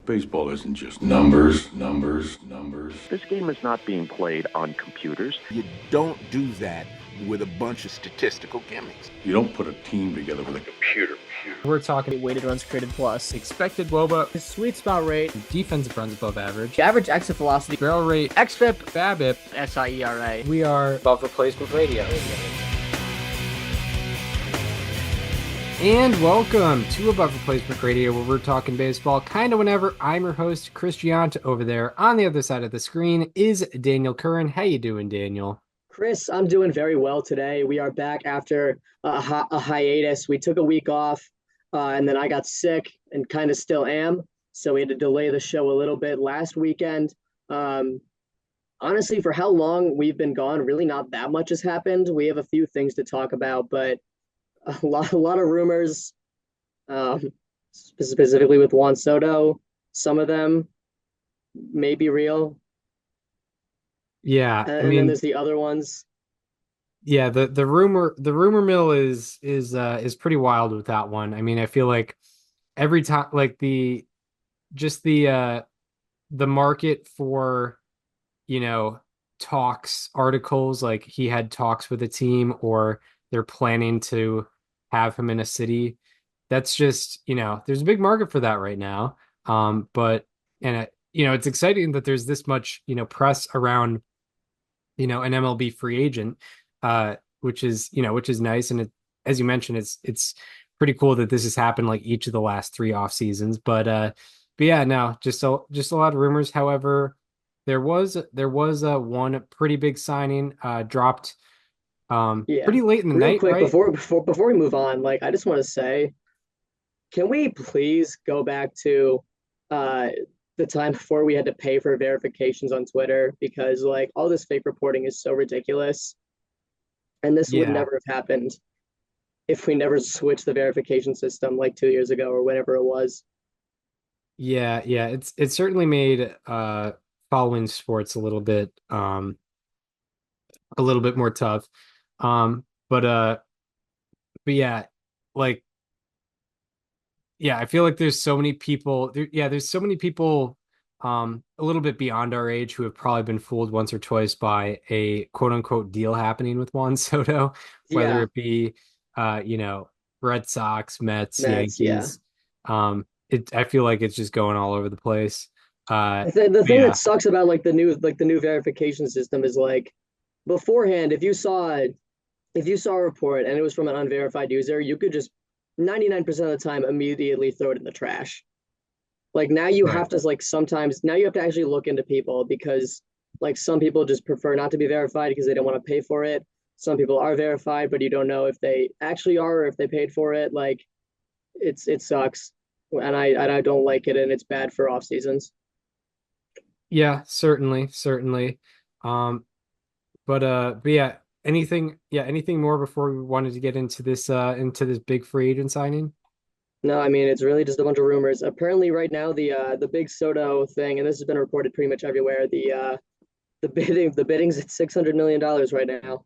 Baseball isn't just numbers, numbers, numbers. This game is not being played on computers. You don't do that with a bunch of statistical gimmicks. You don't put a team together with a computer. We're talking weighted runs created plus, expected WOBA, his sweet spot rate, defensive runs above average, average exit velocity, barrel rate, xFIP, BABIP, SIERA. We are above replacement radio. And welcome to Above Replacement Radio, where we're talking baseball kind of whenever. I'm your host, Chris Giant. Over there on the other side of the screen is Daniel Curran. How you doing, Daniel? Chris, I'm doing very well today. We are back after a hiatus. We took a week off, and then I got sick and kind of still am. So we had to delay the show a little bit last weekend. Honestly, for how long we've been gone, really not that much has happened. We have a few things to talk about, but a lot of rumors, specifically with Juan Soto. Some of them may be real. Yeah, and then there's the other ones. Yeah, the rumor mill is pretty wild with that one. I mean, I feel like every time, like the market for, talks articles, like he had talks with a team or they're planning to have him in a city. That's just, there's a big market for that right now. It's exciting that there's this much, press around, an MLB free agent, which is nice. And as you mentioned, it's pretty cool that this has happened like each of the last 3 off seasons. But yeah, no, just a lot of rumors. However, there was one pretty big signing dropped pretty late in the night, quick, right? Before we move on, I just want to say, can we please go back to the time before we had to pay for verifications on Twitter, because all this fake reporting is so ridiculous, and this would never have happened if we never switched the verification system 2 years ago or whenever it was. Yeah, it's certainly made following sports a little bit more tough. But yeah, I feel like there's so many people there's so many people a little bit beyond our age who have probably been fooled once or twice by a quote unquote deal happening with Juan Soto, whether it be Red Sox, Mets, Yankees. Yeah. I feel like it's just going all over the place. The thing that sucks about the new verification system is beforehand, if you saw a report and it was from an unverified user, you could just 99% of the time immediately throw it in the trash. Now you have to sometimes now you have to actually look into people, because some people just prefer not to be verified because they don't want to pay for it. Some people are verified, but you don't know if they actually are or if they paid for it. It sucks, and I don't like it, and it's bad for off seasons. Yeah, certainly. But yeah, anything more before we wanted to get into this big free agent signing? No, I mean, it's really just a bunch of rumors. Apparently right now the big Soto thing, and this has been reported pretty much everywhere, the bidding's at $600 million right now.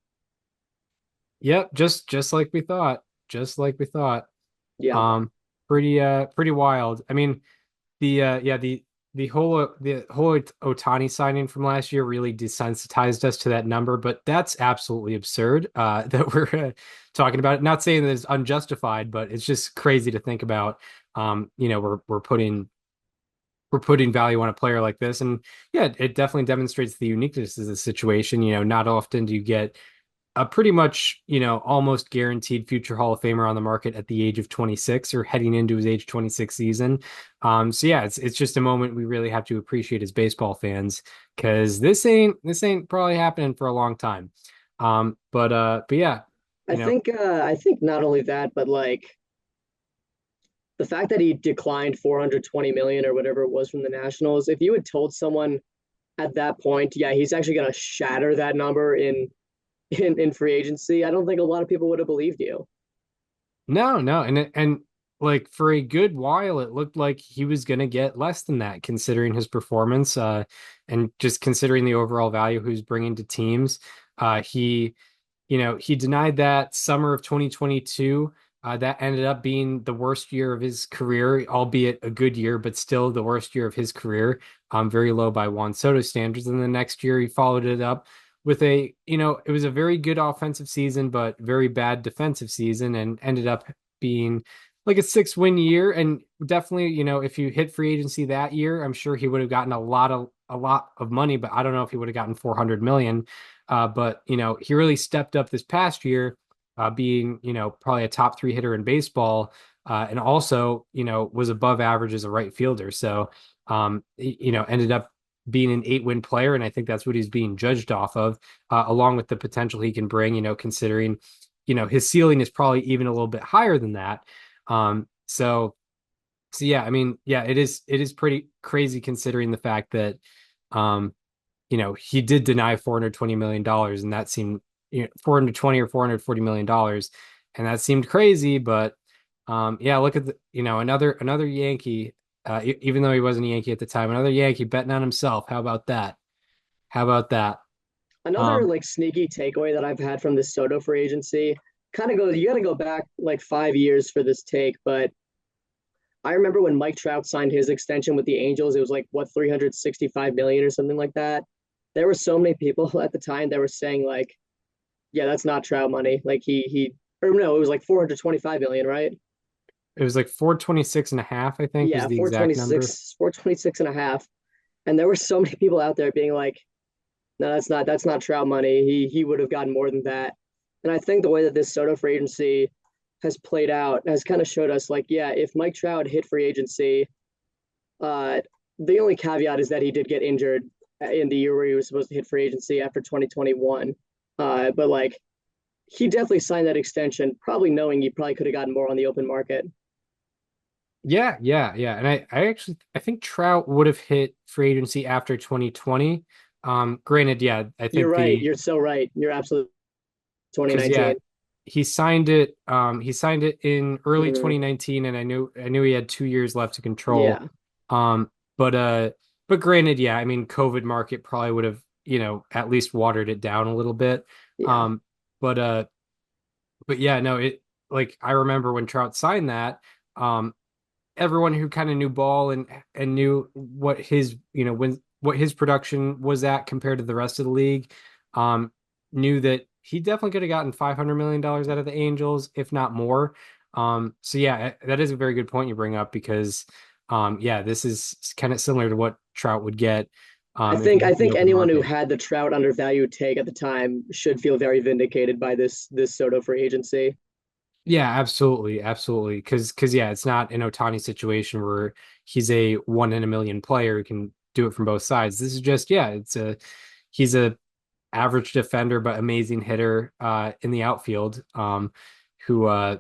Yep, just like we thought. Yeah. Pretty wild. I mean, the whole Ohtani signing from last year really desensitized us to that number, but that's absolutely absurd that we're talking about it. Not saying that it's unjustified, but it's just crazy to think about. We're putting value on a player like this, and yeah, it definitely demonstrates the uniqueness of the situation. Not often do you get a pretty much, almost guaranteed future Hall of Famer on the market at the age of 26 or heading into his age 26 season. So yeah, it's just a moment we really have to appreciate as baseball fans, because this ain't probably happening for a long time. But yeah, I think not only that, but the fact that he declined 420 million or whatever it was from the Nationals. If you had told someone at that point, yeah, he's actually going to shatter that number in free agency, I don't think a lot of people would have believed you. No, and for a good while, it looked like he was going to get less than that, considering his performance, and just considering the overall value he's bringing to teams. He denied that summer of 2022 That ended up being the worst year of his career, albeit a good year, but still the worst year of his career. Very low by Juan Soto standards. And the next year he followed it up with it was a very good offensive season, but very bad defensive season, and ended up being like a 6-win year. And definitely, if you hit free agency that year, I'm sure he would have gotten a lot of money, but I don't know if he would have gotten 400 million. But he really stepped up this past year, being probably a top 3 hitter in baseball, and also was above average as a right fielder. So ended up being an 8-win player, and I think that's what he's being judged off of, along with the potential he can bring. Considering his ceiling is probably even a little bit higher than that. So yeah, I mean, yeah, it is pretty crazy considering the fact that um he did deny $420 million, and that seemed 420 or $440 million, and that seemed crazy. But yeah, look at another Yankee, even though he wasn't a Yankee at the time, another Yankee betting on himself. How about that? How about that? Another like sneaky takeaway that I've had from this Soto free agency kind of goes, you got to go back like 5 years for this take, but I remember when Mike Trout signed his extension with the Angels, it was like what 365 million or something like that. There were so many people at the time that were saying like, yeah, that's not Trout money. Like he or no, it was like 425 million, right? It was like 426 and a half, I think, was Yeah, the exact number. 426 and a half. And there were so many people out there being like, no, that's not Trout money. He would have gotten more than that. And I think the way that this Soto free agency has played out has kind of showed us like, yeah, if Mike Trout hit free agency, uh, the only caveat is that he did get injured in the year where he was supposed to hit free agency after 2021. But like, he definitely signed that extension, probably knowing he probably could have gotten more on the open market. Yeah, yeah, yeah. And I think Trout would have hit free agency after 2020. Granted, yeah, I You're think right. the You're so right. You're absolutely because yeah, 2019. he signed it in early Mhm. 2019, and I knew he had 2 years left to control. Yeah. Um, but granted, yeah, I mean, COVID market probably would have, at least watered it down a little bit. Yeah. Um, but yeah, no, it like I remember when Trout signed that, um, everyone who kind of knew ball and knew what his, when what his production was at compared to the rest of the league, um, knew that he definitely could have gotten $500 million out of the Angels, if not more. So yeah, that is a very good point you bring up because, yeah, this is kind of similar to what Trout would get, I if he think I hit the think open anyone who market. had the Trout undervalued take at the time should feel very vindicated by this Soto free agency. Yeah, absolutely, absolutely. Because yeah, it's not an Otani situation where he's a 1 in a million player who can do it from both sides. This is just yeah, he's a average defender but amazing hitter in the outfield, who has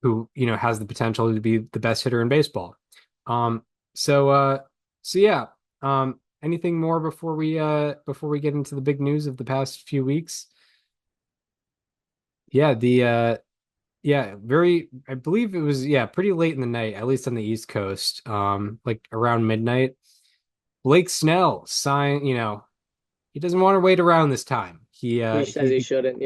the potential to be the best hitter in baseball. Um, so uh, so yeah. Anything more before we get into the big news of the past few weeks? Yeah, yeah, I believe it was, yeah, pretty late in the night, at least on the East Coast, like around midnight. Blake Snell signed, he doesn't want to wait around this time. He says he shouldn't.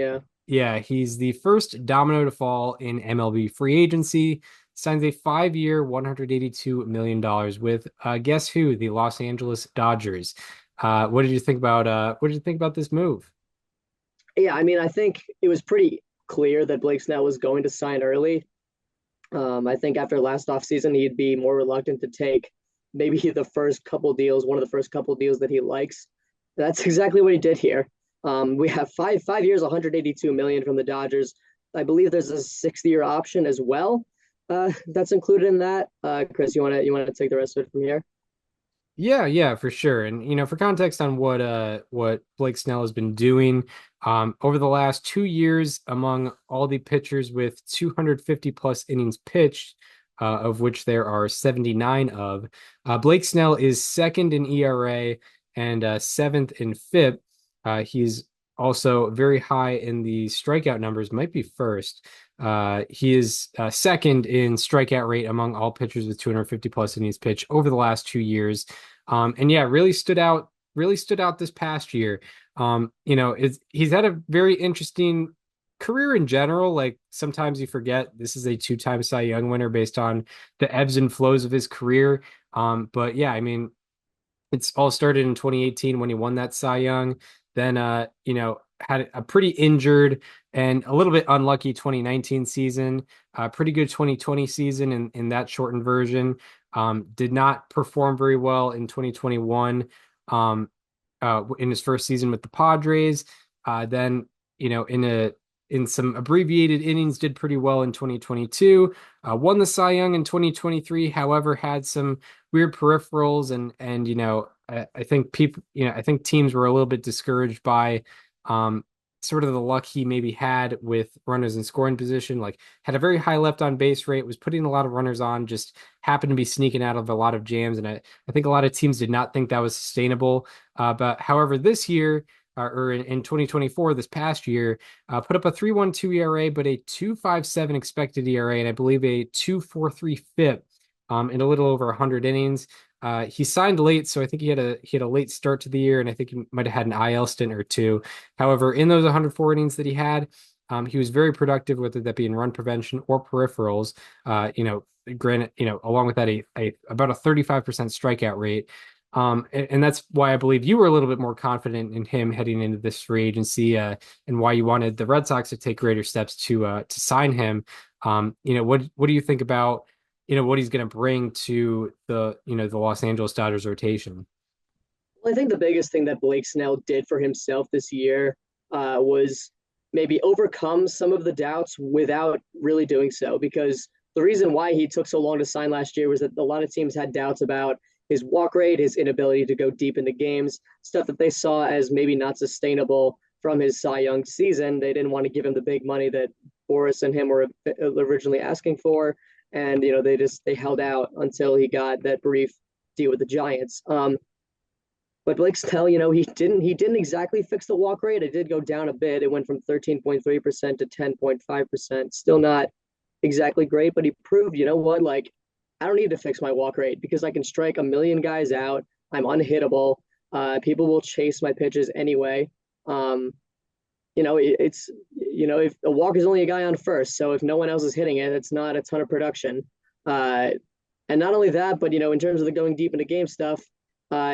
Yeah. He's the first domino to fall in MLB free agency. Signs a 5-year, $182 million with, guess who? The Los Angeles Dodgers. What did you think about this move? Yeah. I mean, I think it was pretty clear that Blake Snell was going to sign early. I think after last offseason, he'd be more reluctant to take maybe the first couple deals, one of the first couple deals that he likes. That's exactly what he did here. We have five years, 182 million from the Dodgers. I believe there's a 6-year option as well. That's included in that. Chris, you want to take the rest of it from here? Yeah, yeah, for sure. And for context on what Blake Snell has been doing over the last 2 years, among all the pitchers with 250 plus innings pitched, of which there are 79 of, Blake Snell is second in ERA and seventh in FIP. He's also very high in the strikeout numbers, might be first. He is second in strikeout rate among all pitchers with 250 plus innings pitched over the last 2 years. And yeah, really stood out this past year. He's had a very interesting career in general, like sometimes you forget this is a two-time Cy Young winner based on the ebbs and flows of his career. But yeah, I mean, it's all started in 2018 when he won that Cy Young. Then, had a pretty injured and a little bit unlucky 2019 season, pretty good 2020 season in that shortened version. Did not perform very well in 2021 in his first season with the Padres. Then, in some abbreviated innings, did pretty well in 2022. Won the Cy Young in 2023. However, had some weird peripherals and I think people I think teams were a little bit discouraged by sort of the luck he maybe had with runners in scoring position. Like had a very high left on base rate, was putting a lot of runners on, just happened to be sneaking out of a lot of jams, and I think a lot of teams did not think that was sustainable. But however, this year or in 2024, this past year, put up a 3.12 ERA, but a 2.57 expected ERA, and I believe a 2.43 FIP in a little over 100 innings. He signed late, so I think he had a late start to the year, and I think he might have had an IL stint or two. However, in those 104 innings that he had, he was very productive, whether that be in run prevention or peripherals. Granted, along with that, about a 35% strikeout rate. And that's why I believe you were a little bit more confident in him heading into this free agency, and why you wanted the Red Sox to take greater steps to sign him. What do you think about what he's going to bring to the Los Angeles Dodgers rotation? Well, I think the biggest thing that Blake Snell did for himself this year was maybe overcome some of the doubts without really doing so. Because the reason why he took so long to sign last year was that a lot of teams had doubts about his walk rate, his inability to go deep into games, stuff that they saw as maybe not sustainable from his Cy Young season. They didn't want to give him the big money that Boris and him were originally asking for. And they held out until he got that brief deal with the Giants. But Blake Snell, he didn't exactly fix the walk rate. It did go down a bit. It went from 13.3% to 10.5%. Still not exactly great, but he proved, like I don't need to fix my walk rate because I can strike a million guys out. I'm unhittable. People will chase my pitches anyway. It's if a walk is only a guy on first, so if no one else is hitting it, it's not a ton of production. And not only that, but in terms of the going deep into game stuff,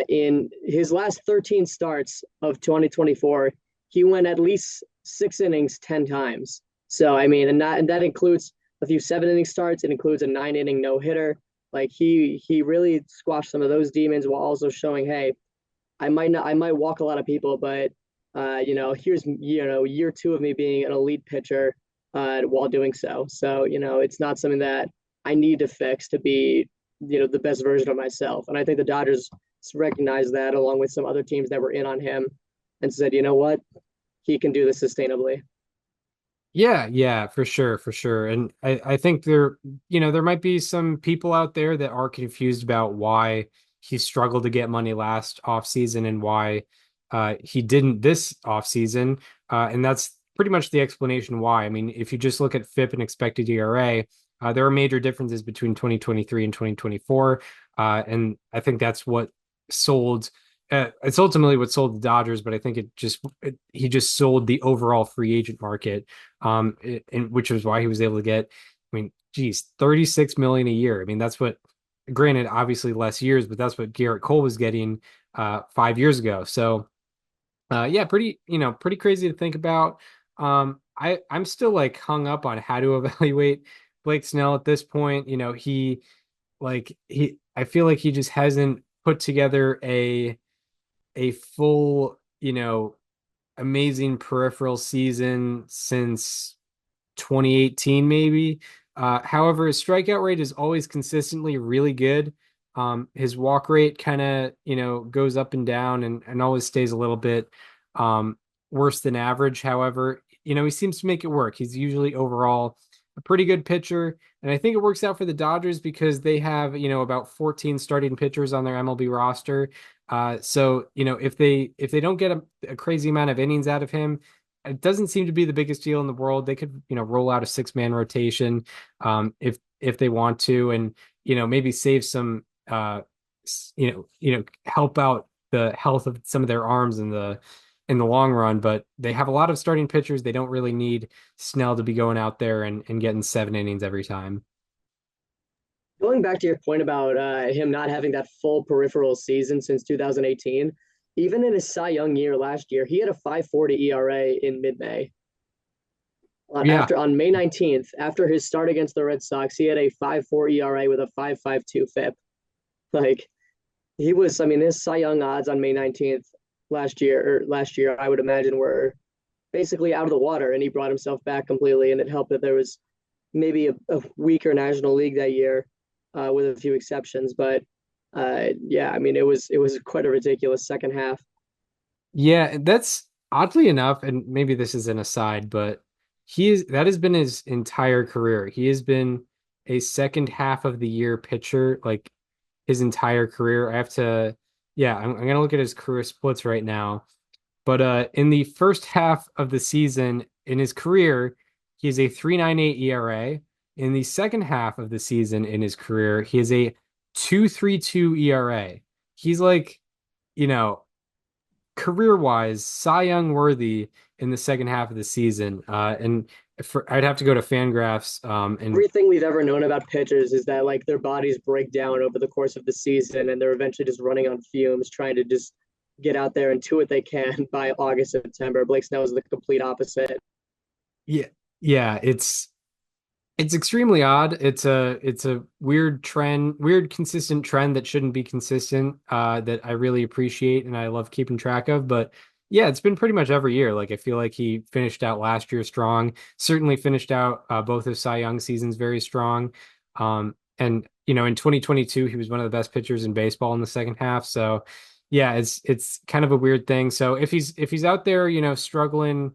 in his last 13 starts of 2024, he went at least 6 innings 10 times. So I mean, and that includes a few 7-inning starts. It includes a 9-inning no hitter. Like he really squashed some of those demons while also showing, hey, I might walk a lot of people, but here's year 2 of me being an elite pitcher while doing so. So it's not something that I need to fix to be the best version of myself. And I think the Dodgers recognized that along with some other teams that were in on him and said, you know what, he can do this sustainably. Yeah, for sure. And I think there might be some people out there that are confused about why he struggled to get money last offseason and why he didn't this offseason. And that's pretty much the explanation why. I mean, if you just look at FIP and expected ERA, there are major differences between 2023 and 2024. And I think that's what sold it's ultimately what sold the Dodgers, but I think he just sold the overall free agent market, and which was why he was able to get, I mean, geez, 36 million a year. I mean, that's what, granted, obviously less years, but that's what Garrett Cole was getting 5 years ago. So, yeah, pretty crazy to think about. I'm still like hung up on how to evaluate Blake Snell at this point. I feel like he just hasn't put together a full, amazing peripheral season since 2018, maybe. However, his strikeout rate is always consistently really good. His walk rate kind of, goes up and down and always stays a little bit worse than average. However, he seems to make it work. He's usually overall a pretty good pitcher. And I think it works out for the Dodgers because they have, about 14 starting pitchers on their MLB roster. So, if they don't get a crazy amount of innings out of him, it doesn't seem to be the biggest deal in the world. They could, roll out a 6-man rotation, if they want to, and, maybe save some, help out the health of some of their arms in the in the long run, but they have a lot of starting pitchers. They don't really need Snell to be going out there and getting 7 innings every time. Going back to your point about him not having that full peripheral season since 2018, even in his Cy Young year last year, he had a 5.40 ERA in mid-May. Yeah, On May 19th, after his start against the Red Sox, he had a 5.4 ERA with a 5.52 FIP. Like he was, I mean, his Cy Young odds on May 19th last year, I would imagine were basically out of the water, and he brought himself back completely. And it helped that there was maybe a weaker National League that year, with a few exceptions. But yeah, I mean, it was quite a ridiculous second half. yeah, that's oddly enough, and maybe this is an aside, but that has been his entire career. He has been a second half of the year pitcher, like his entire career. I have to, yeah, I'm gonna look at his career splits right now. But in the first half of the season in his career, he has a 3.98 ERA. In the second half of the season in his career, he has a 2.32 ERA. He's like, you know, career-wise, Cy Young worthy in the second half of the season. I'd have to go to Fangraphs. And Everything we've ever known about pitchers is that like their bodies break down over the course of the season, and they're eventually just running on fumes, trying to just get out there and do what they can by August, September. Blake Snell is the complete opposite. yeah, yeah, it's extremely odd. It's a weird trend, weird consistent trend that shouldn't be consistent, that I really appreciate and I love keeping track of. But yeah, it's been pretty much every year. Like I feel like he finished out last year strong, certainly finished out both of Cy Young seasons very strong. And in 2022, he was one of the best pitchers in baseball in the second half. So yeah, it's kind of a weird thing. So if he's out there, struggling,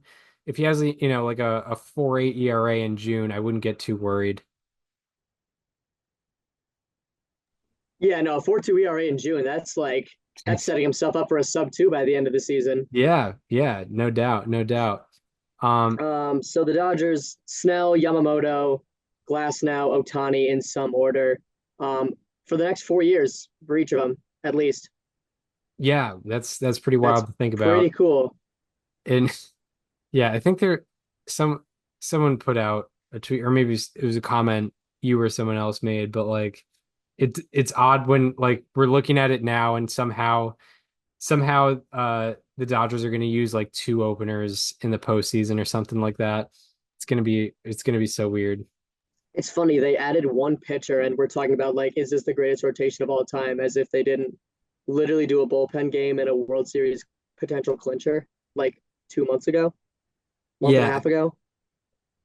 if he has like a 4.8 ERA in June, I wouldn't get too worried. Yeah, no, a 4.2 ERA in June. That's setting himself up for a sub 2 by the end of the season. Yeah, yeah, no doubt, no doubt. Um, So the Dodgers, Snell, Yamamoto, Glasnow, Otani in some order, for the next 4 years for each of them, at least. yeah, that's pretty That's wild to think pretty about. cool. And yeah, I think some someone put out a tweet, or maybe it was a comment you or someone else made, but like it's odd when like we're looking at it now and somehow the Dodgers are going to use like two openers in the postseason or something like that. It's gonna be so weird. It's funny, they added one pitcher, and we're talking about like, is this the greatest rotation of all time? As if they didn't literally do a bullpen game in a World Series potential clincher like 2 months ago, month and a Yeah, half ago.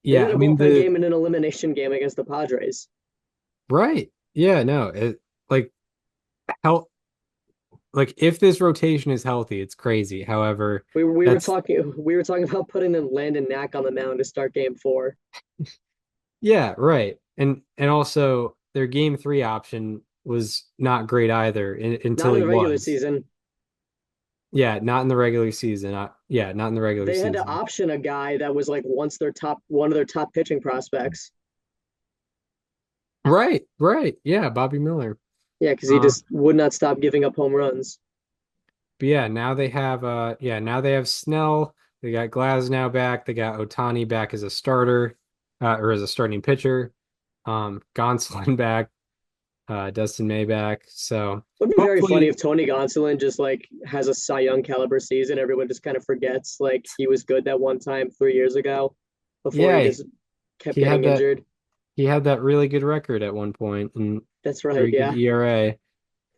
They yeah. did I a mean bullpen the game in an elimination game against the Padres. right. Yeah, no. Like hell, like if this rotation is healthy, it's crazy. However, that's We were talking about putting in Landon Knack on the mound to start Game 4. yeah, right. And also their game three option was not great either Not until in he the regular was. season. Yeah, not in the regular season. Yeah, not in the regular They had to season. option a guy that was like once their top one of their top pitching prospects. Right, right. Yeah, Bobby Miller. Yeah, because he Uh, just would not stop giving up home runs. but now they have Snell. They got Glasnow back. They got Otani back as a starter, or as a starting pitcher. Gonsolin back, Dustin May back. So It would be very funny hopefully, if Tony Gonsolin just like has a Cy Young caliber season. Everyone just kind of forgets like he was good that one time 3 years ago before he yeah, just kept he had getting that injured. he had that really good record at one point and That's right. very good Yeah. ERA.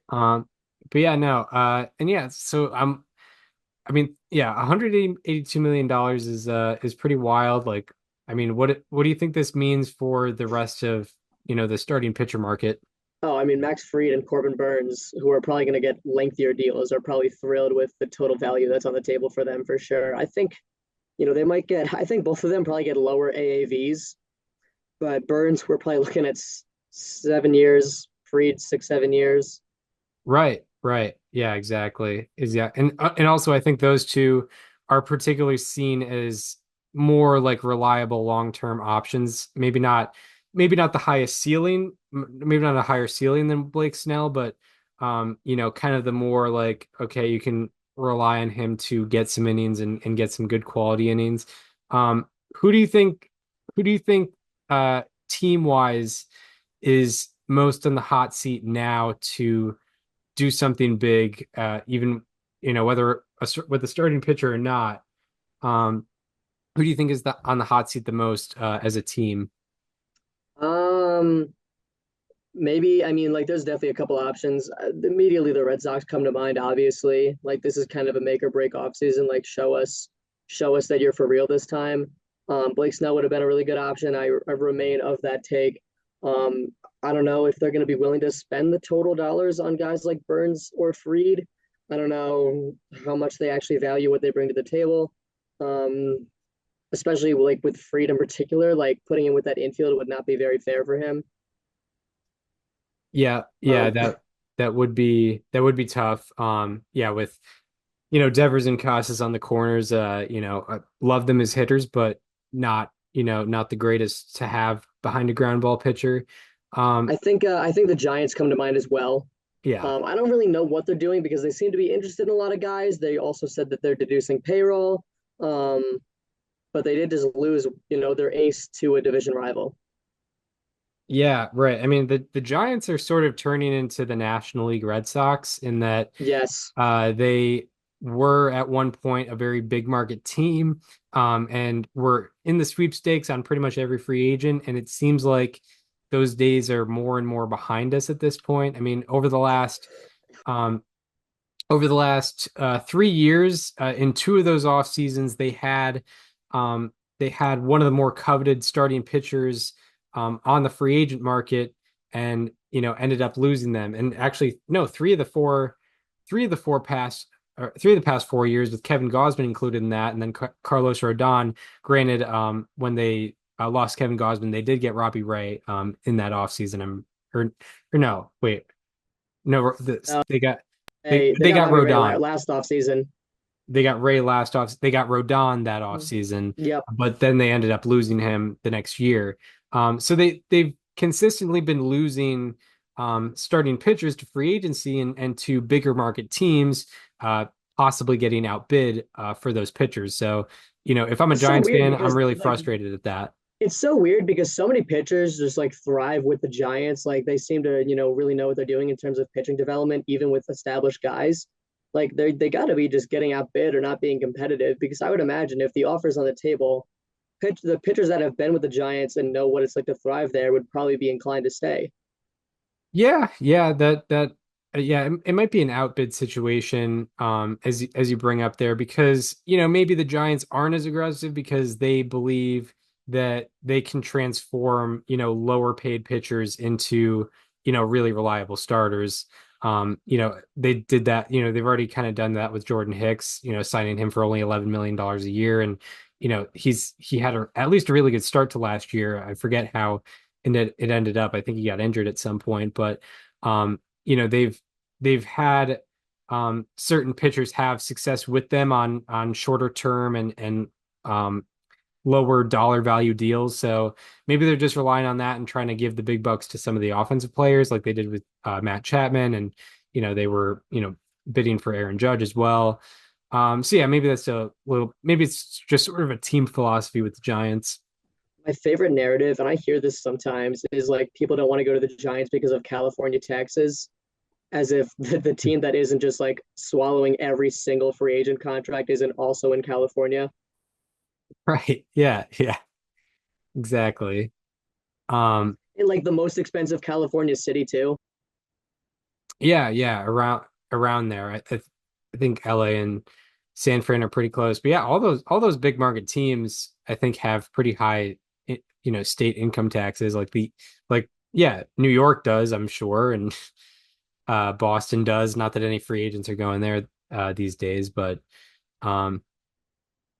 But yeah, no, and yeah, so I mean, yeah, 182 million dollars is pretty wild. Like, I mean, what do you think this means for the rest of, the starting pitcher market? Oh, I mean, Max Fried and Corbin Burns, who are probably going to get lengthier deals, are probably thrilled with the total value that's on the table for them for sure. I think, they might get, I think both of them probably get lower AAVs, but Burns, we're probably looking at 7 years, Fried, 6, 7 years. Right, right. Yeah, exactly. And also I think those two are particularly seen as more like reliable long-term options. Maybe not the highest ceiling, maybe not a higher ceiling than Blake Snell, but kind of the more like, okay, rely on him to get some innings and get some good quality innings. Um, who do you think who do you think team wise is most on the hot seat now to do something big, even whether with a starting pitcher or not? Um, who do you think is on the hot seat the most as a team? Um, Maybe, I mean, like, there's definitely a couple options. Immediately, the Red Sox come to mind, obviously. Like, this is kind of a make or break offseason. Like, show us that you're for real this time. Blake Snell would have been a really good option. I remain of that take. Um, I don't know if they're going to be willing to spend the total dollars on guys like Burns or Freed. I don't know how much they actually value what they bring to the table. Um, Especially like with Freed in particular, like putting him with that infield would not be very fair for him. Yeah, yeah, Um, that would be tough. Yeah, with Devers and Casas on the corners, I love them as hitters, but not the greatest to have behind a ground ball pitcher. Um, I think the Giants come to mind as well. yeah. I don't really know what they're doing because they seem to be interested in a lot of guys. They also said that they're deducing payroll, um, but they did just lose, their ace to a division rival. Yeah, right. I mean, the Giants are sort of turning into the National League Red Sox in that Yes, they were at one point a very big market team, and were in the sweepstakes on pretty much every free agent. And it seems like those days are more and more behind us at this point. I mean, um, over the last 3 years, in two of those off seasons, they had one of the more coveted starting pitchers on the free agent market, and ended up losing them. And actually, no, three of the past 4 years, with Kevin Gausman included in that, and then Carlos Rodon. Granted, when they lost Kevin Gausman, they did get Robbie Ray in that offseason. Or no, wait, no, no, they got they they got got Robbie Ray Rodon. last off season. They got Ray last off. They got Rodon that off season, Yep. but then they ended up losing him the next year. So they've consistently been losing starting pitchers to free agency and to bigger market teams, possibly getting outbid for those pitchers. So if I'm a It's so Giants weird fan, I'm because really like frustrated at that. it's so weird because so many pitchers just like thrive with the Giants. Like they seem to, really know what they're doing in terms of pitching development, even with established guys. Like they got to be just getting outbid or not being competitive. Because I would imagine if the offer's on the table, the pitchers that have been with the Giants and know what it's like to thrive there would probably be inclined to stay. Yeah, yeah, yeah, it might be an outbid situation, as you bring up there, because maybe the Giants aren't as aggressive because they believe that they can transform lower paid pitchers into really reliable starters. They did that. They've already kind of done that with Jordan Hicks. Signing him for only $11 million a year, and he had at least a really good start to last year. I forget how and it ended up. I think he got injured at some point, but they've had certain pitchers have success with them on shorter term and um, lower dollar value deals. So maybe they're just relying on that and trying to give the big bucks to some of the offensive players, like they did with Matt Chapman, and they were bidding for Aaron Judge as well. So yeah, maybe it's just sort of a team philosophy with the Giants. My favorite narrative, and I hear this sometimes, is like people don't want to go to the Giants because of California taxes, as if the team that isn't just like swallowing every single free agent contract isn't also in California. Right. Yeah. Yeah. Exactly. Um, In like the most expensive California city too. yeah, yeah, around there. I think LA and San Fran are pretty close. But yeah, all those big market teams I think have pretty high state income taxes, like yeah, New York does, I'm sure, and Boston does. Not that any free agents are going there these days, um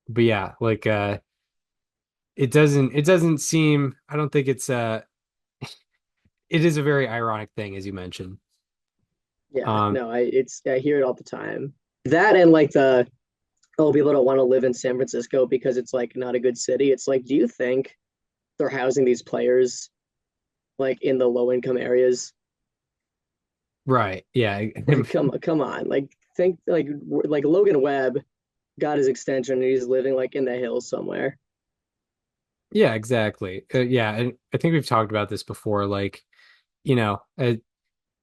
but yeah, like it doesn't seem, I don't think it is a very ironic thing, as you mentioned. Yeah, Um no, I hear it all the time. That and like the people don't want to live in San Francisco because it's like not a good city. It's like, do you think they're housing these players like in the low income areas? right. Yeah. Like come on. Like think like Logan Webb got his extension and he's living like in the hills somewhere. Yeah, exactly. Yeah, and I think we've talked about this before. Like, you know,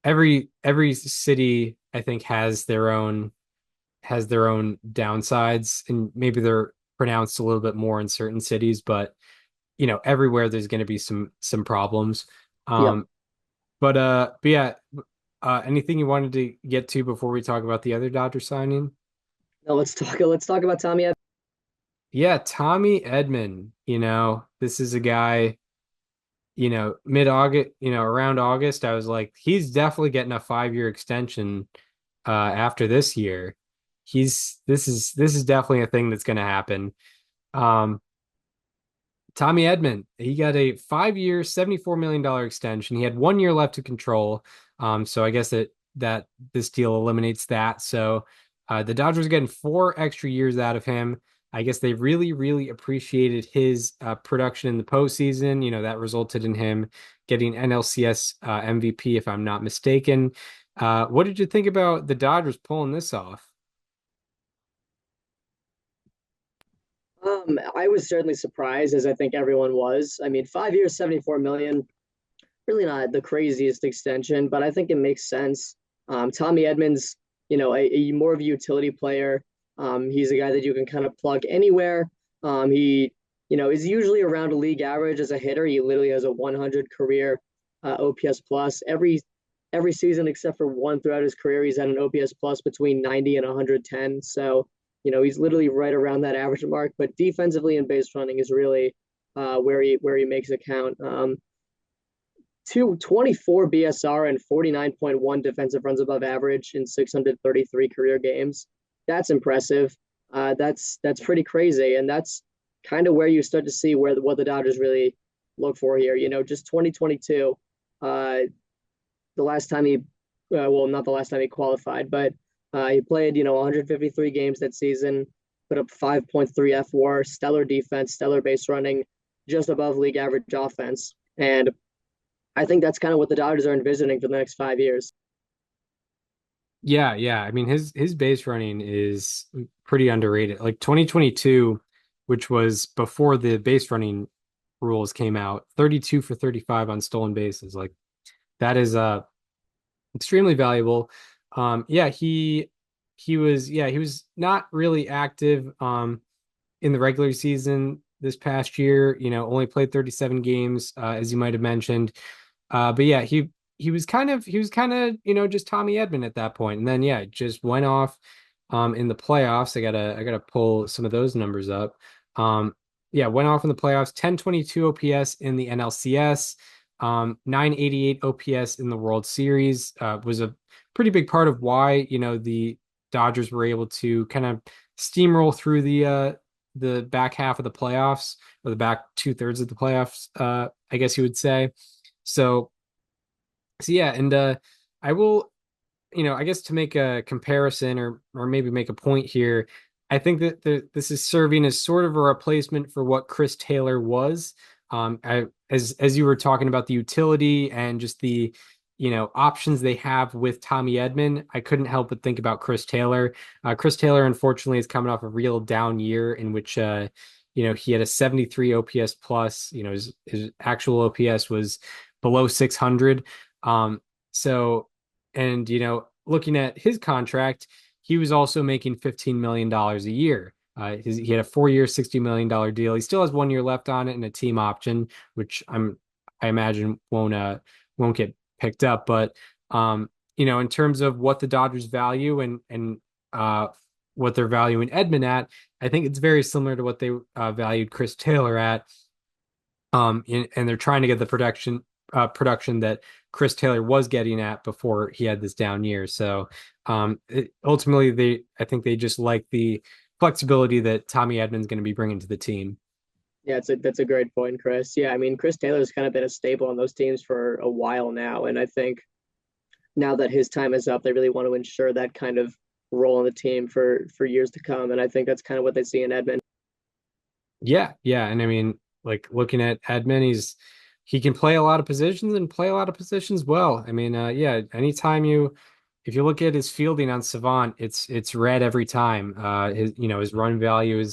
every city I think has their own downsides, and maybe they're pronounced a little bit more in certain cities, but everywhere there's going to be some problems. Yep. Um, but yeah, anything you wanted to get to before we talk about the other Dodger signing? Now let's talk about Tommy Edman. Yeah, Tommy Edman, this is a guy, mid-August, around August, I was like, he's definitely getting a 5-year extension after this year. This is definitely a thing that's going to happen. Um, Tommy Edman, he got a 5-year, $74 million extension. He had 1 year left to control. So I guess that this deal eliminates that. So the Dodgers are getting 4 extra years out of him. I guess they really, really appreciated his production in the postseason. That resulted in him getting NLCS MVP, if I'm not mistaken. What did you think about the Dodgers pulling this off? I was certainly surprised, as I think everyone was. I mean, 5 years, 74 million, really not the craziest extension, but I think it makes sense. Tommy Edmonds, a more of a utility player. He's a guy that you can kind of plug anywhere. He, is usually around a league average as a hitter. He literally has a 100 career OPS plus every season except for one throughout his career. He's had an OPS plus between 90 and 110. So, he's literally right around that average mark. But defensively and base running is really where he makes it count. 224 BSR and 49.1 defensive runs above average in 633 career games. That's impressive. That's pretty crazy, and that's kind of where you start to see what the Dodgers really look for here. Just 2022, the last time he, well, not the last time he qualified, but he played 153 games that season, put up 5.3 FWAR, stellar defense, stellar base running, just above league average offense, and I think that's kind of what the Dodgers are envisioning for the next 5 years. Yeah, yeah. I mean, his base running is pretty underrated. Like 2022, which was before the base running rules came out, 32 for 35 on stolen bases. Like that is extremely valuable. Yeah, he was not really active in the regular season this past year. Only played 37 games, as you might have mentioned. But yeah, he was kind of just Tommy Edman at that point, and then yeah, just went off in the playoffs. I gotta pull some of those numbers up. Yeah, went off in the playoffs, 1022 OPS in the NLCS, 988 OPS in the World Series. Was a pretty big part of why the Dodgers were able to kind of steamroll through the back half of the playoffs, or the back 2/3 of the playoffs, I guess you would say. So yeah, and I will, I guess to make a comparison, or maybe make a point here, I think that this is serving as sort of a replacement for what Chris Taylor was. As you were talking about the utility and just the options they have with Tommy Edman, I couldn't help but think about Chris Taylor. Chris Taylor, unfortunately, is coming off a real down year in which he had a 73 OPS plus. His actual OPS was below 600. So, and looking at his contract, he was also making $15 million a year. He had a 4-year, $60 million deal. He still has 1 year left on it and a team option, which I imagine won't get picked up. But in terms of what the Dodgers value and what they're valuing Edman at, I think it's very similar to what they valued Chris Taylor at. And they're trying to get the production that Chris Taylor was getting at before he had this down year. So ultimately, I think they just like the flexibility that Tommy Edman's going to be bringing to the team. Yeah, that's a great point, Chris. Yeah, I mean, Chris Taylor's kind of been a staple on those teams for a while now, and I think now that his time is up, they really want to ensure that kind of role on the team for years to come, and I think that's kind of what they see in Edman. Yeah, yeah, and I mean, like looking at Edman, he can play a lot of positions and play a lot of positions well. I mean, yeah, anytime you if you look at his fielding on Savant, it's red every time. His run value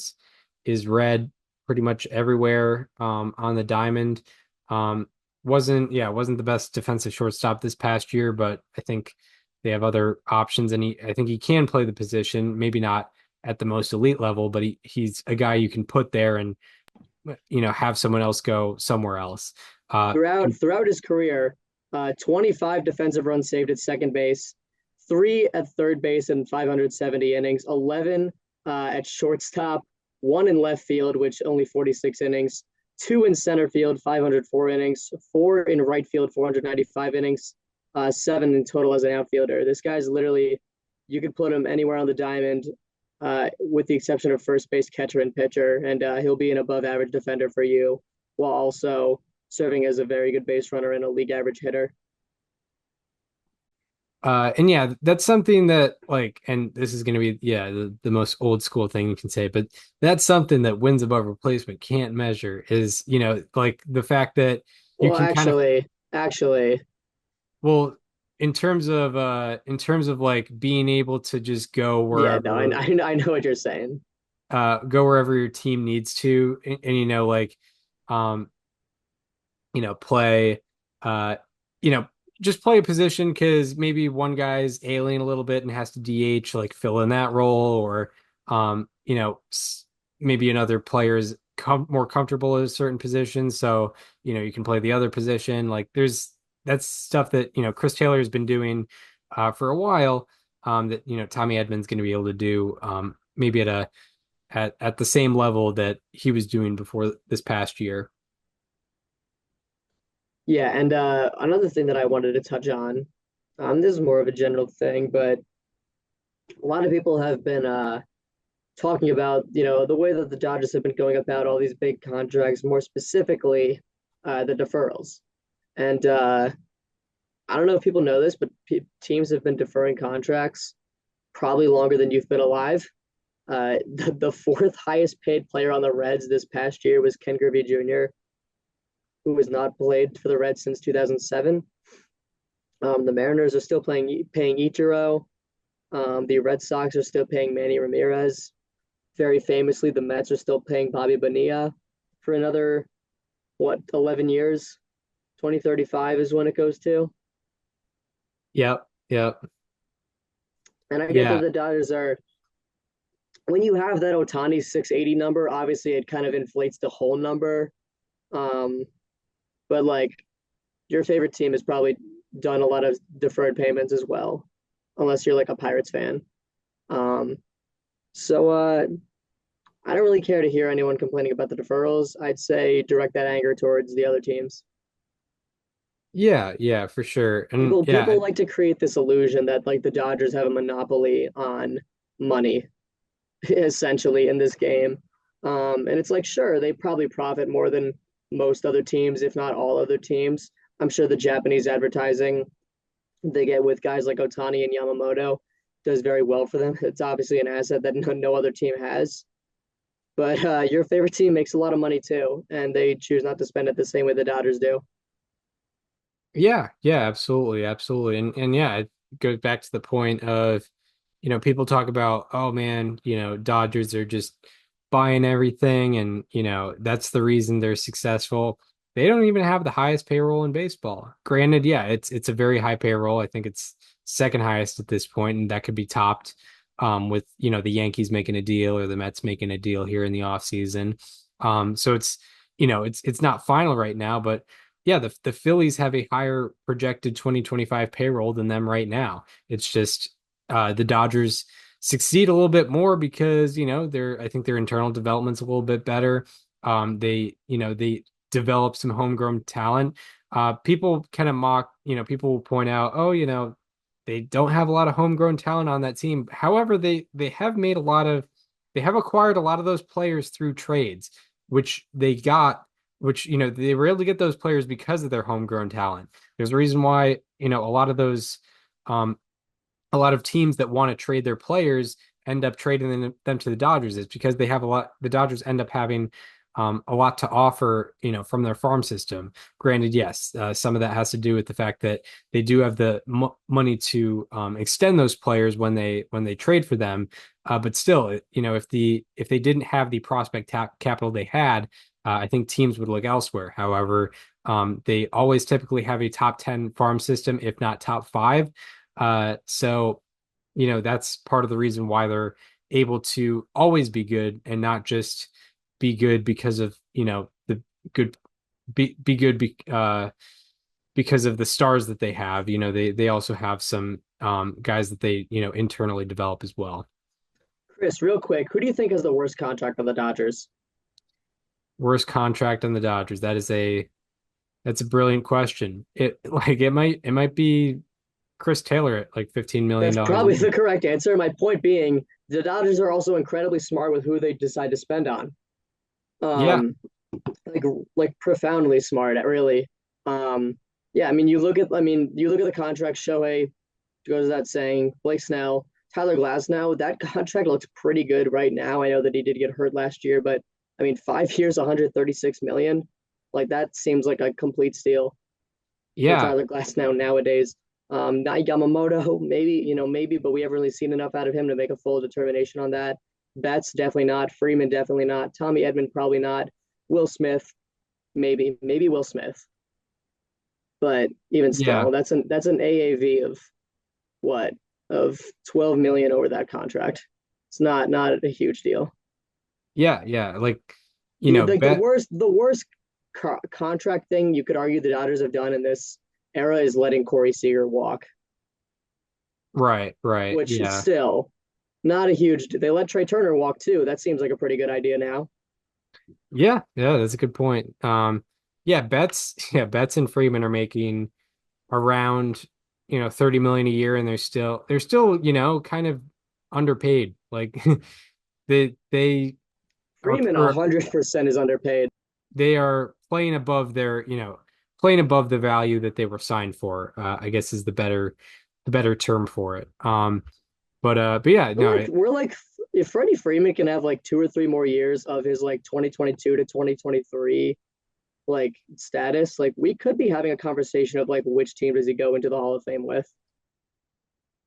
is red pretty much everywhere on the diamond. Um, wasn't the best defensive shortstop this past year, but I think they have other options, and I think he can play the position, maybe not at the most elite level, but he's a guy you can put there and have someone else go somewhere else. Throughout his career, 25 defensive runs saved at second base, 3 at third base in 570 innings, 11 at shortstop, 1 in left field, which only 46 innings, 2 in center field, 504 innings, 4 in right field, 495 innings, 7 in total as an outfielder. This guy's literally, you could put him anywhere on the diamond, with the exception of first base, catcher, and pitcher, and he'll be an above average defender for you while also serving as a very good base runner and a league average hitter. And yeah, that's something that and this is going to be, the most old school thing you can say, but that's something that wins above replacement can't measure is, the fact that you well, can actually, well, in terms of being able to just go wherever, yeah, no, I know what you're saying. Go wherever your team needs to, and um, play, just play a position because maybe one guy's ailing a little bit and has to DH, fill in that role, or maybe another player's more comfortable at a certain position, so you can play the other position. That's stuff that Chris Taylor has been doing for a while. That Tommy Edman's going to be able to do, maybe at the same level that he was doing before this past year. Yeah, and another thing that I wanted to touch on, this is more of a general thing, but a lot of people have been talking about, the way that the Dodgers have been going about all these big contracts, more specifically, the deferrals. And I don't know if people know this, but teams have been deferring contracts probably longer than you've been alive. The fourth highest paid player on the Reds this past year was Ken Griffey Jr., who has not played for the Reds since 2007. The Mariners are still paying Ichiro. The Red Sox are still paying Manny Ramirez. Very famously, the Mets are still paying Bobby Bonilla for another, 11 years? 2035 is when it goes to. Yep. And I get that the Dodgers are, when you have that Ohtani 680 number, obviously it kind of inflates the whole number. But your favorite team has probably done a lot of deferred payments as well, unless you're a Pirates fan. So I don't really care to hear anyone complaining about the deferrals. I'd say direct that anger towards the other teams. Yeah, for sure. And People like to create this illusion that the Dodgers have a monopoly on money, essentially, in this game. And it's sure, they probably profit more than most other teams, if not all other teams. I'm sure the Japanese advertising they get with guys like Ohtani and Yamamoto does very well for them. It's obviously an asset that no other team has. But your favorite team makes a lot of money too, and they choose not to spend it the same way the Dodgers do. Yeah, absolutely. And yeah, it goes back to the point of, people talk about, oh man, Dodgers are just buying everything, and that's the reason they're successful. They don't even have the highest payroll in baseball. Granted, yeah, it's a very high payroll. I think it's second highest at this point, and that could be topped with the Yankees making a deal or the Mets making a deal here in the offseason. So it's not final right now, but yeah, the Phillies have a higher projected 2025 payroll than them right now. It's just the Dodgers succeed a little bit more because I think their internal development's a little bit better. They develop some homegrown talent. People kind of mock, people will point out, oh, they don't have a lot of homegrown talent on that team. However, they have acquired a lot of those players through trades, which they were able to get those players because of their homegrown talent. There's a reason why, a lot of teams that want to trade their players end up trading them to the Dodgers, is because they have the Dodgers end up having a lot to offer, from their farm system. Granted, yes, some of that has to do with the fact that they do have the money to extend those players when they trade for them. But still, if they didn't have the prospect capital they had, I think teams would look elsewhere. However, they always typically have a top 10 farm system, if not top five. So, that's part of the reason why they're able to always be good and not just be good because of, the good, be good because of the stars that they have. They also have some guys that they, internally develop as well. Chris, real quick, who do you think has the worst contract on the Dodgers? Worst contract on the Dodgers. That's a brilliant question. It might be Chris Taylor at like $15 That's million a probably the year. correct answer. My point being, the Dodgers are also incredibly smart with who they decide to spend on. Yeah, Um, like profoundly smart, really. Yeah, you look at the contract. Shohei goes without saying. Blake Snell, Tyler Glasnow. That contract looks pretty good right now. I know that he did get hurt last year, but 5 years, 136 million. Like that seems like a complete steal for yeah, Tyler Glasnow nowadays. Not Yamamoto, maybe, but we haven't really seen enough out of him to make a full determination on that. Betts definitely not. Freeman definitely not. Tommy Edman probably not. Will Smith, maybe Will Smith, but even yeah, still, that's an AAV of what, of 12 million over that contract. It's not a huge deal. yeah. Like, bet The worst contract thing you could argue the Dodgers have done in this era is letting Corey Seager walk, right. which is Yeah. still not a huge. They let Trey Turner walk too. That seems like a pretty good idea now. Yeah, that's a good point. Yeah, Betts and Freeman are making around, 30 million a year, and they're still, kind of underpaid. Like they are Freeman or 100% is underpaid. they are playing above the value that they were signed for, I guess is the better term for it. But yeah, We're no, like we're like if Freddie Freeman can have like 2 or 3 more years of his like 2022 to 2023 like status, like we could be having a conversation of like which team does he go into the Hall of Fame with?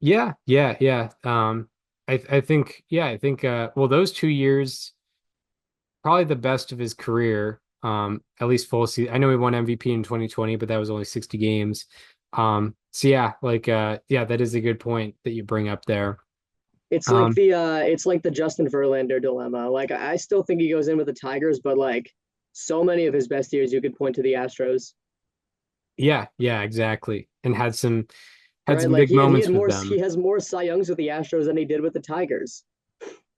yeah. I think well, those 2 years probably the best of his career. At least full season. I know he won MVP in 2020, but that was only 60 games. So yeah, like yeah, that is a good point that you bring up there. Um, It's like the Justin Verlander dilemma. Like I still think he goes in with the Tigers, but like so many of his best years you could point to the Astros. yeah, exactly. And had Right? some Like big he moments had with more he them. has more Cy Youngs with the Astros than he did with the Tigers.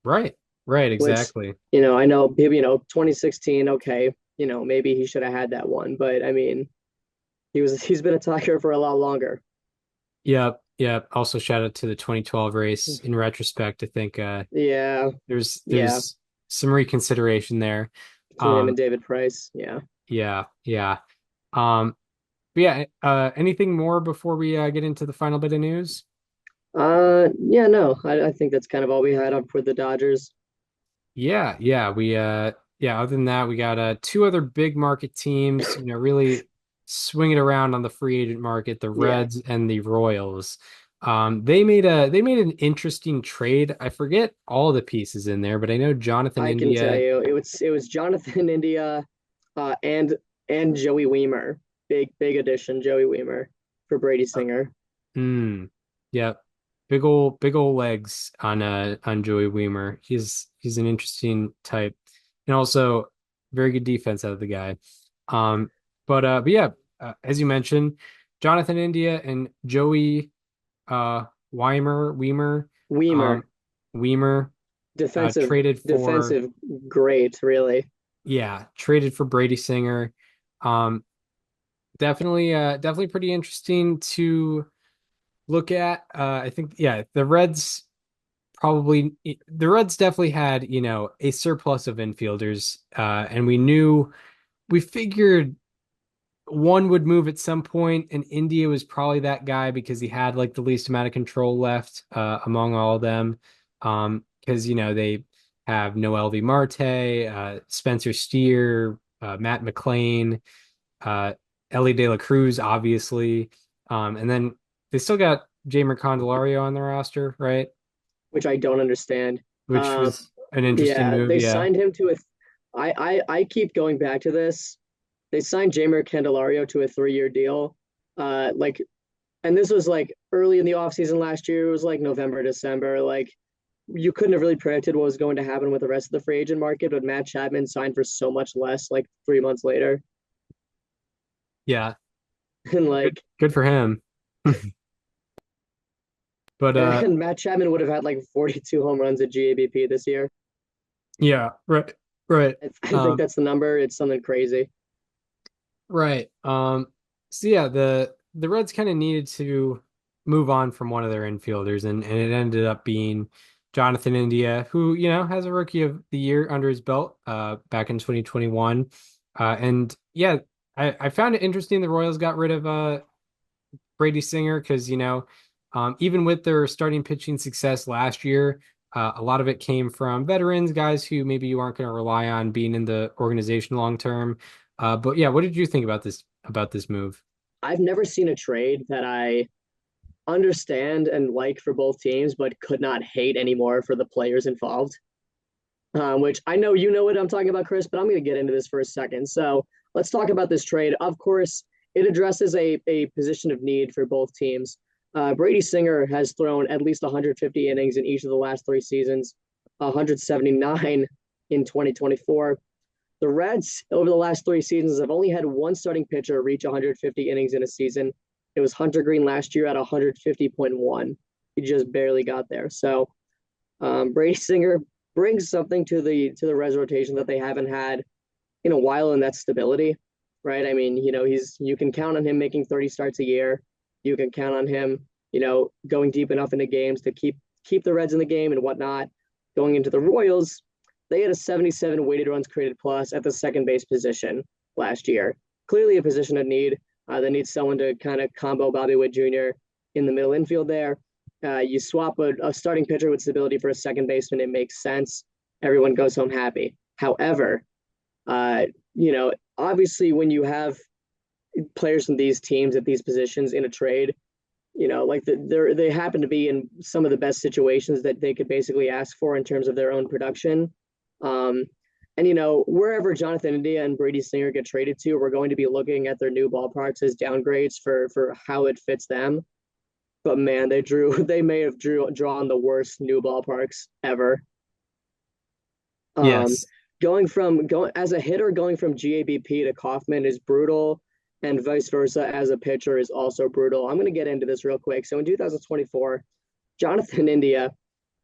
Right. Right, Which, exactly. I know maybe 2016, okay, maybe he should have had that one, but he's been a Tiger for a lot longer. Yep. Also shout out to the 2012 race. In retrospect, I think Yeah, there's yeah, there's some reconsideration there. between him and Um, David Price. Yeah. yeah. Um, but yeah, anything more before we get into the final bit of news? Yeah, no, I think that's kind of all we had up for the Dodgers. Yeah, yeah, other than that, we got two other big market teams, really swing it around on the free agent market, the Yeah, Reds and the Royals. They made an interesting trade. I forget all the pieces in there, but I know Jonathan I can tell India. you, it was Jonathan India, and Joey Weimer, big addition, Joey Weimer for Brady Singer. Mm, yeah, big old legs on Joey Weimer. He's an interesting type, and also very good defense out of the guy. Um, but yeah, as you mentioned, Jonathan India and Joey Weimer, Weimer, um, Weimer defensive, traded for defensive, great, really. yeah, traded for Brady Singer. Um, definitely pretty interesting to look at. I think yeah, the Reds definitely had, a surplus of infielders, and we figured one would move at some point, and India was probably that guy because he had like the least amount of control left among all of them. Because they have Noel V. Marte, Spencer Steer, Matt McLean, Ellie De La Cruz, obviously. And then they still got Jamer Candelario on the roster, right? which I don't understand. Which was an interesting Yeah, move. they Yeah. signed him to a. I keep going back to this. They signed Jamer Candelario to a 3-year deal. Like, and this was like early in the offseason last year. It was like November, December. Like, you couldn't have really predicted what was going to happen with the rest of the free agent market, but Matt Chapman signed for so much less, like 3 months later. Yeah. And Good, like, good for him. But and Matt Chapman would have had like 42 home runs at GABP this year. yeah, right, right. I think that's the number. It's something crazy. Right. So yeah, the Reds kind of needed to move on from one of their infielders, and it ended up being Jonathan India, who, has a rookie of the year under his belt back in 2021. And yeah, I found it interesting the Royals got rid of Brady Singer because, even with their starting pitching success last year, a lot of it came from veterans, guys who maybe you aren't going to rely on being in the organization long term. But yeah, what did you think about this move? I've never seen a trade that I understand and like for both teams, but could not hate anymore for the players involved. Which I know you know what I'm talking about, Chris, but I'm going to get into this for a second. So let's talk about this trade. Of course, it addresses a position of need for both teams. Brady Singer has thrown at least 150 innings in each of the last 3 seasons, 179 in 2024. The Reds, over the last 3 seasons, have only had one starting pitcher reach 150 innings in a season. It was Hunter Green last year at 150.1. He just barely got there. So Brady Singer brings something to the Reds rotation that they haven't had in a while, and that's stability, right? I mean, you can count on him making 30 starts a year. You can count on him, going deep enough into games to keep the Reds in the game and whatnot. Going into the Royals, they had a 77 weighted runs created plus at the second base position last year. Clearly a position of need. They need someone to kind of combo Bobby Witt Jr. in the middle infield there. You swap a starting pitcher with stability for a second baseman, it makes sense. Everyone goes home happy. However, obviously when you have players from these teams at these positions in a trade, like they happen to be in some of the best situations that they could basically ask for in terms of their own production. And wherever Jonathan India and Brady Singer get traded to, we're going to be looking at their new ballparks as downgrades for how it fits them. But man, they may have drawn the worst new ballparks ever. Yes. Going as a hitter, going from GABP to Kauffman is brutal, and vice versa as a pitcher is also brutal. I'm going to get into this real quick. So in 2024, Jonathan India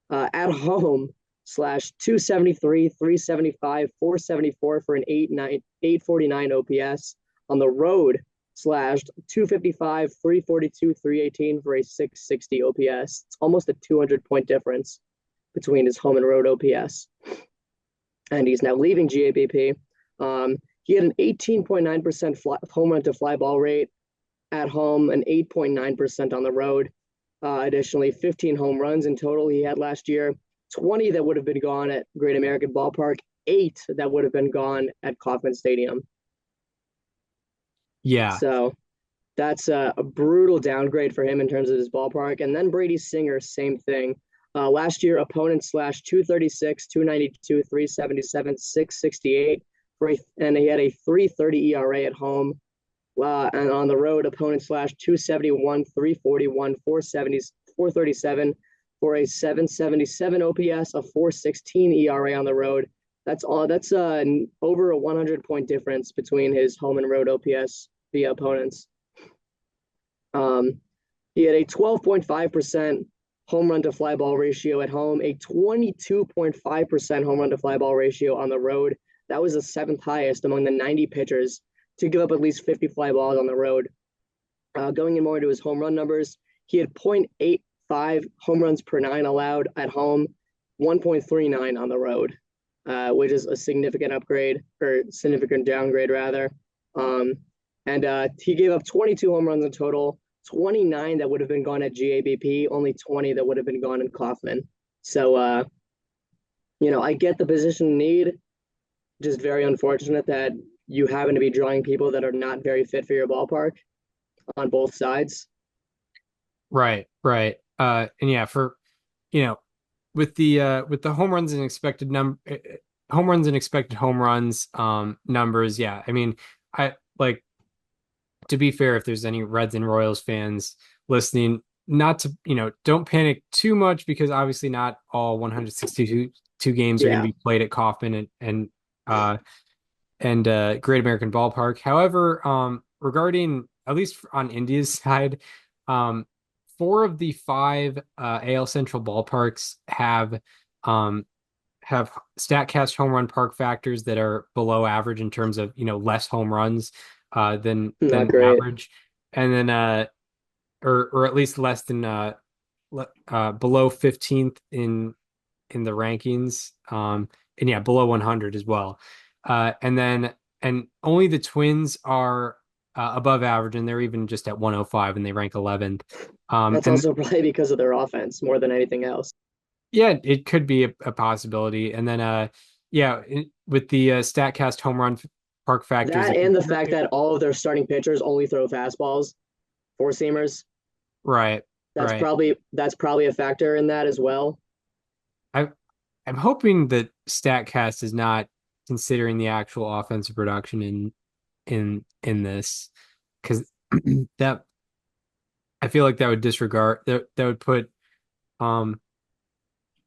at home /273, 375, 474 for an 849 OPS. On the road /255, 342, 318 for a 660 OPS. It's almost a 200-point difference between his home and road OPS. And he's now leaving GABP. He had an 18.9% home run to fly ball rate at home, an 8.9% on the road. Additionally, 15 home runs in total he had last year, 20 that would have been gone at Great American Ballpark, 8 that would have been gone at Kauffman Stadium. Yeah. So that's a brutal downgrade for him in terms of his ballpark. And then Brady Singer, same thing. Last year, opponent /236, 292, 377, 668, and he had a 3.30 ERA at home. And on the road, opponent /271, 341, 470, 437 for a 777 OPS, a 416 ERA on the road. That's all. That's over a 100-point difference between his home and road OPS via opponents. He had a 12.5% home run to fly ball ratio at home, a 22.5% home run to fly ball ratio on the road. That was the 7th highest among the 90 pitchers to give up at least 50 fly balls on the road. Going in more into his home run numbers, he had 0.85 home runs per 9 allowed at home, 1.39 on the road, which is a significant upgrade, or significant downgrade rather. And he gave up 22 home runs in total, 29 that would have been gone at GABP, only 20 that would have been gone in Kauffman. So, I get the position need, just very unfortunate that you happen to be drawing people that are not very fit for your ballpark on both sides. Right, right. And yeah, for you know, with the home runs and expected home runs numbers, yeah. I mean, I like to be fair, if there's any Reds and Royals fans listening, not to, don't panic too much because obviously not all 162 games are going to Yeah, be played at Kauffman and Great American Ballpark. However, regarding at least on India's side, um, four of the five AL Central ballparks um, have Statcast home run park factors that are below average in terms of less home runs not than great. average, and then or at least less than below 15th in the rankings, and yeah, below 100 as well. And only the Twins are above average, and they're even just at 105, and they rank 11th. That's And also probably because of their offense more than anything else. yeah, it could be a possibility. And then yeah, with the Statcast home run park factors, That and the fact that all of their starting pitchers only throw fastballs, four seamers. right, That's right. probably a factor in that as well. I I'm hoping that Statcast is not considering the actual offensive production in this, because that I feel like that would disregard that would put um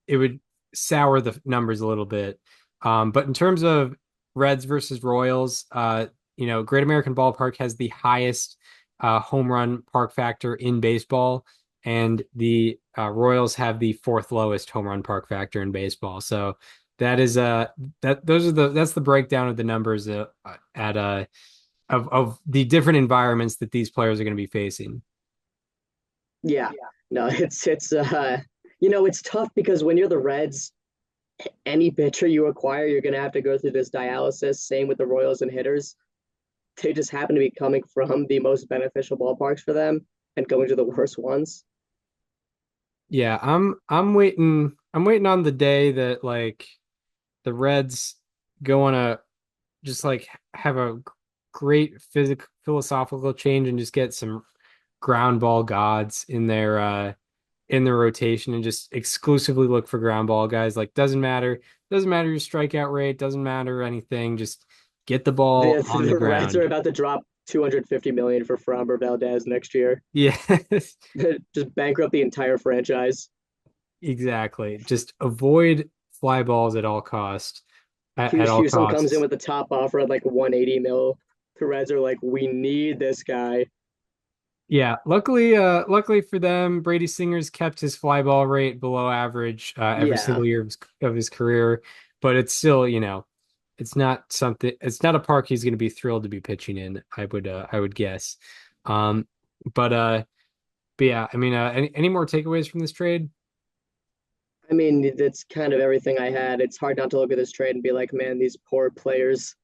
it would sour the numbers a little bit. But in terms of Reds versus Royals, Great American Ballpark has the highest home run park factor in baseball, and the Royals have the fourth lowest home run park factor in baseball. So that is that's the breakdown of the numbers at of the different environments that these players are going to be facing. Yeah. No, it's tough because when you're the Reds, any pitcher you acquire, you're gonna have to go through this dialysis. Same with the Royals and hitters. They just happen to be coming from the most beneficial ballparks for them and going to the worst ones. Yeah, I'm waiting on the day that like the Reds go on a just like have a great physical philosophical change and just get some ground ball gods in their rotation and just exclusively look for ground ball guys. Like doesn't matter your strikeout rate, doesn't matter anything, just get the ball The on the the Reds are ground. about to drop 250 million for Framber Valdez next year. Yeah, Just bankrupt the entire franchise. exactly. Just avoid fly balls at all cost at all Houston comes in costs. with the top offer at like 180 mil. The Reds are like, we need this guy. Yeah, luckily for them, Brady Singer's kept his fly ball rate below average every Yeah. single year of his career, but it's still, it's not a park he's going to be thrilled to be pitching in, I would guess. Um, but yeah, I mean, any more takeaways from this trade? I mean, that's kind of everything I had. It's hard not to look at this trade and be like, man, these poor players.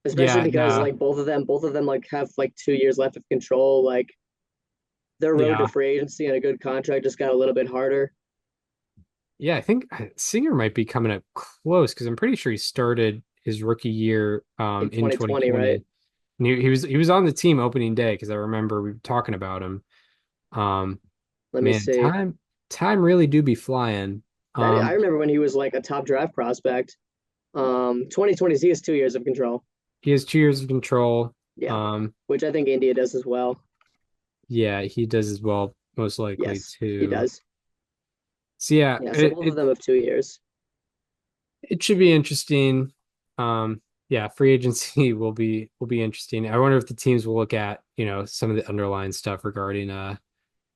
Especially Yeah, because no, like both of them like have like 2 years left of control. Like their road to yeah, free agency and a good contract just got a little bit harder yeah. I think Singer might be coming up close because I'm pretty sure he started his rookie year in in 2020, right? 2020. And he was on the team opening day because I remember we were talking about him. Um, Let me Man, see. time really do be flying. That I Um, remember when he was like a top draft prospect. 2020, he has 2 years of control. he has 2 years of control. Yeah, Um, which I think India does as well. yeah, he does as well, most likely Yes, he too. does. So yeah, Yeah, so it both of it, them have 2 years. it should be interesting. Yeah, free agency will be interesting. I wonder if the teams will look at, some of the underlying stuff regarding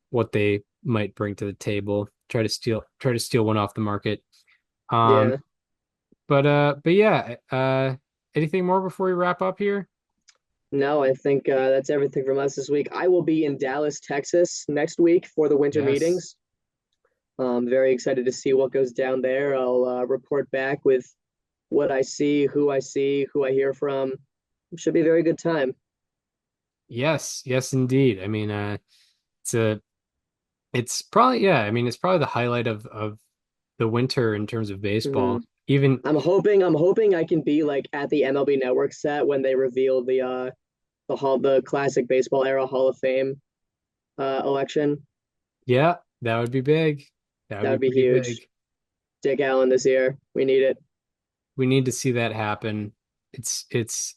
what they might bring to the table, try to steal one off the market. Um, Yeah. but yeah, anything more before we wrap up here? No, I think that's everything from us this week. I will be in Dallas, Texas next week for the winter Yes. meetings. Very excited to see what goes down there. I'll report back with what I see, who I hear from. Should be a very good time. Yes, yes, indeed. I mean, it's a, it's probably, yeah. I mean, it's probably the highlight of the winter in terms of baseball. Mhm. Even I'm hoping I can be like at the MLB Network set when they reveal the classic baseball era Hall of Fame election. yeah, that would be big. That would That be would be pretty huge. big. Dick Allen this year. We need it. We need to see that happen. It's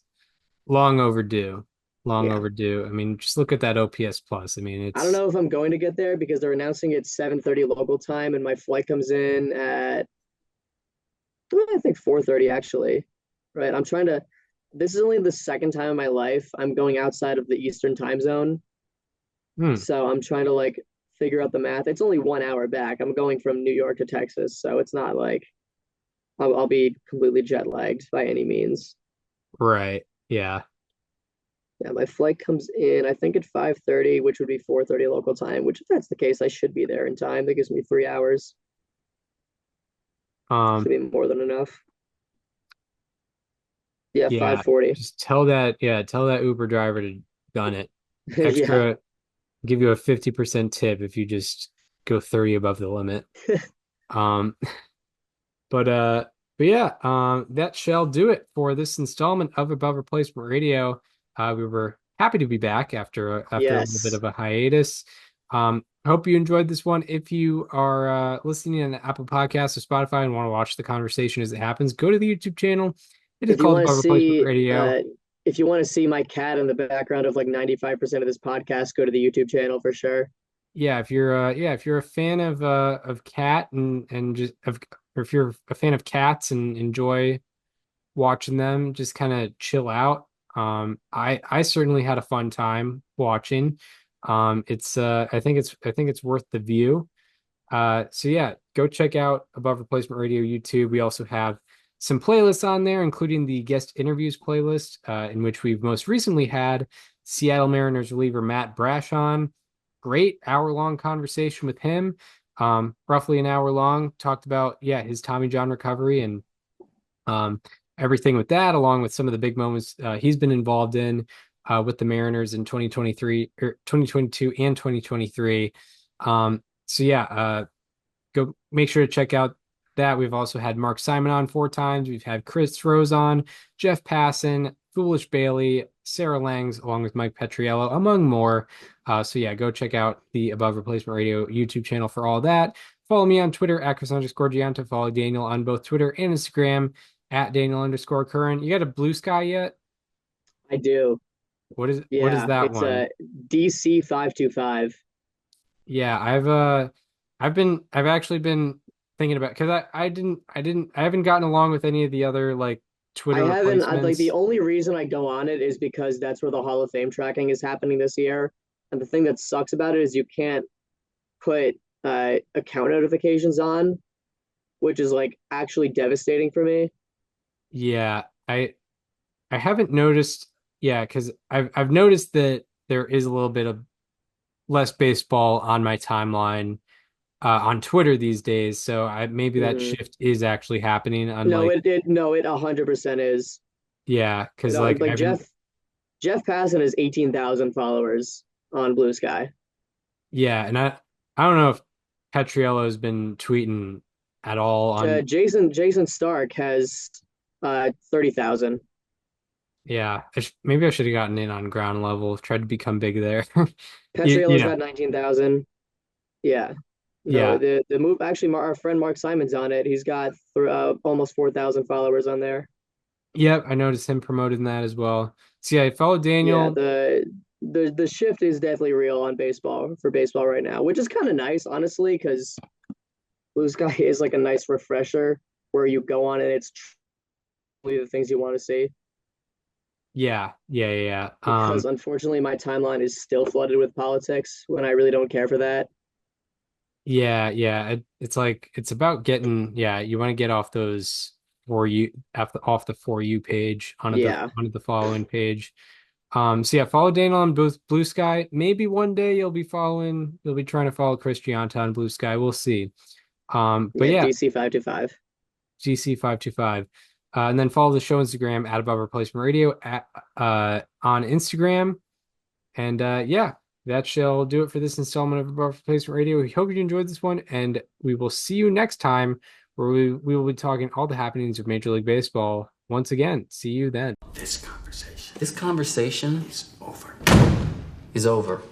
long overdue. Long Yeah. overdue. I mean, just look at that OPS plus. I mean, I don't it's know if I'm going to get there because they're announcing it 7:30 local time and my flight comes in at I think 4:30 actually. Right. This is only the second time in my life I'm going outside of the Eastern time zone. hmm, So I'm trying to like figure out the math. It's only 1 hour back. I'm going from New York to Texas, so it's not like I'll be completely jet lagged by any means. right. Yeah. Yeah, my flight comes in, I think at 5:30, which would be 4:30 local time, which if that's the case, I should be there in time. That gives me 3 hours. Should Um, be more than enough. Yeah, yeah. 5:40. Just tell that Uber driver to gun it. Yeah. Extra, give you a 50% tip if you just go 30 above the limit. Um, but uh, but yeah, that shall do it for this installment of Above Replacement Radio. We were happy to be back after a little bit Yes. of a hiatus. Hope you enjoyed this one. If you are listening on Apple Podcasts or Spotify and want to watch the conversation as it happens, go to the YouTube channel. It is If you called want to Above Replacement see Radio. if you want to see my cat in the background of like 95% of this podcast, go to the YouTube channel for sure. Yeah, if you're a fan of cat and just of or if you're a fan of cats and enjoy watching them just kind of chill out. I certainly had a fun time watching. It's I think it's worth the view. So yeah, go check out Above Replacement Radio YouTube. We also have some playlists on there, including the guest interviews playlist, in which we've most recently had Seattle Mariners reliever Matt Brash on. Great hour-long conversation with him. Roughly an hour long. Talked about his Tommy John recovery and um, everything with that, along with some of the big moments he's been involved in with the Mariners in 2023 or 2022 and 2023. So yeah, go make sure to check out that. We've also had Mark Simon on 4 times. We've had Chris Rose on, Jeff Passan, Foolish Bailey, Sarah Langs, along with Mike Petriello, among more. So yeah, go check out the Above Replacement Radio YouTube channel for all that. Follow me on Twitter at Chris_Gianta. Follow Daniel on both Twitter and Instagram at Daniel_Curran. You got a Blue Sky yet? I do. What is Yeah, that it's one? a DC 525. Yeah, I've actually been thinking about because I haven't gotten along with any of the other like I Twitter haven't like the replacements. only reason I go on it is because that's where the Hall of Fame tracking is happening this year. And the thing that sucks about it is you can't put account notifications on, which is like actually devastating for me. Yeah, I haven't noticed. Yeah, because I've noticed that there is a little bit of less baseball on my timeline on Twitter these days. So I maybe that Mhm. shift is actually happening. No, Unlike it 100% is. yeah, You because know, like like I've been Jeff Passan has 18,000 followers on Blue Sky. yeah, and I don't know if Petriello has been tweeting at all on Jason Stark has 30,000. yeah, maybe I should have gotten in on ground level, tried to become big there. You Petriello's know, got 19,000. Yeah. No, yeah. the move actually our friend Mark Simon's on it. He's got almost 4,000 followers on there. Yep, I noticed him promoting that as well. So yeah, I follow Yeah, Daniel. the shift is definitely real on baseball for baseball right now, which is kind of nice, honestly, because Blue Sky is like a nice refresher where you go on and it's truly the things you want to see. Yeah. Because unfortunately, my timeline is still flooded with politics when I really don't care for that. Yeah. It's like it's about getting you want to get off those for you off the for you page Yeah, onto the following page. So yeah, follow Daniel on both Blue Sky. Maybe one day you'll be trying to follow Chris Gianta on Blue Sky. We'll see. But yeah, yeah, DC 525. GC525. And then follow the show Instagram at Above Replacement Radio at on Instagram. And yeah, that shall do it for this installment of Above Replacement Radio. We hope you enjoyed this one, and we will see you next time, where we will be talking all the happenings of Major League Baseball once again. See you then. This conversation is over.